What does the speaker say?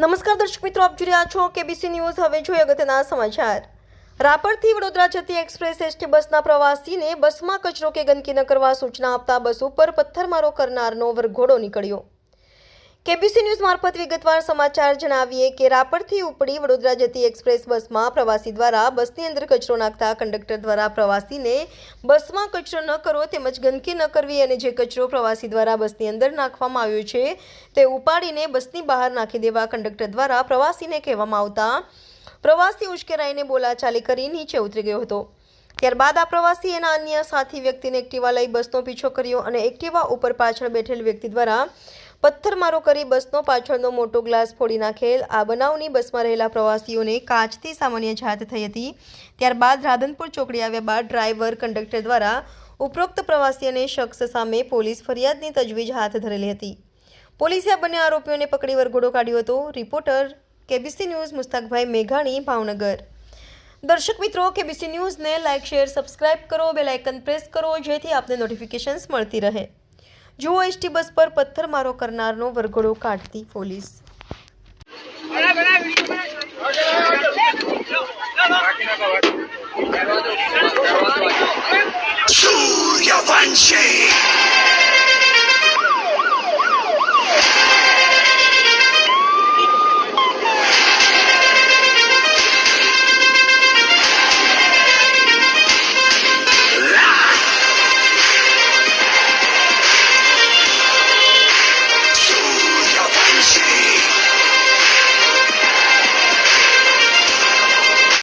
નમસ્કાર દર્શક મિત્રો, આપ જોઈ રહ્યા છો કેબીસી ન્યૂઝ। હવે જોઈએ અગત્યના સમાચાર। રાપરથી વડોદરા જતી એક્સપ્રેસ એસટી બસના પ્રવાસીને બસમાં કચરો કે ગંદકી ન કરવા સૂચના આપતા બસ ઉપર પથ્થરમારો કરનારનો વરઘોડો નીકળ્યો। કેબીસી ન્યૂઝ મારફત વિગતવાર સમાચાર જણાવીએ કે રાપરથી ઉપડી વડોદરા જતી એક્સપ્રેસ બસમાં પ્રવાસી દ્વારા બસની અંદર કચરો નાખતા કંડક્ટર દ્વારા પ્રવાસીને બસમાં કચરો ન કરવો તેમજ ગંદકી ન કરવી અને જે કચરો પ્રવાસી દ્વારા બસની અંદર નાખવામાં આવ્યો છે તે ઉપાડીને બસની બહાર નાખી દેવા કંડક્ટર દ્વારા પ્રવાસીને કહેવામાં આવતા પ્રવાસી ઉશ્કેરાઈને બોલાચાલી કરી નીચે ઉતરી ગયો હતો। ત્યારબાદ આ પ્રવાસી એના અન્ય સાથી વ્યક્તિને એક્ટિવા લઈ બસનો પીછો કર્યો અને એક્ટિવા ઉપર પાછળ બેઠેલ વ્યક્તિ દ્વારા પથ્થરમારો કરી બસનો પાછળનો મોટો ગ્લાસ ફોડી નાખેલ। આ બનાવની બસમાં રહેલા પ્રવાસીઓને કાચથી સામાન્ય જાત થઈ હતી। ત્યારબાદ રાધનપુર ચોકડી આવ્યા બાદ ડ્રાઈવર કંડક્ટર દ્વારા ઉપરોક્ત પ્રવાસી અને શખ્સ સામે પોલીસ ફરિયાદની તજવીજ હાથ ધરેલી હતી। પોલીસે આ બંને આરોપીઓને પકડી વરઘોડો કાઢ્યો હતો। રિપોર્ટર કેબીસી ન્યૂઝ મુસ્તાકભાઈ મેઘાણી, ભાવનગર। દર્શક મિત્રો, કેબીસી ન્યૂઝને લાઇક, શેર, સબસ્ક્રાઇબ કરો, બેલ આઇકન પ્રેસ કરો જેથી આપને નોટિફિકેશન્સ મળતી રહે। જુઓ એસટી બસ પર પથ્થરમારો કરનારનો વરઘોડો કાઢતી પોલીસ। સૂર્યવંશી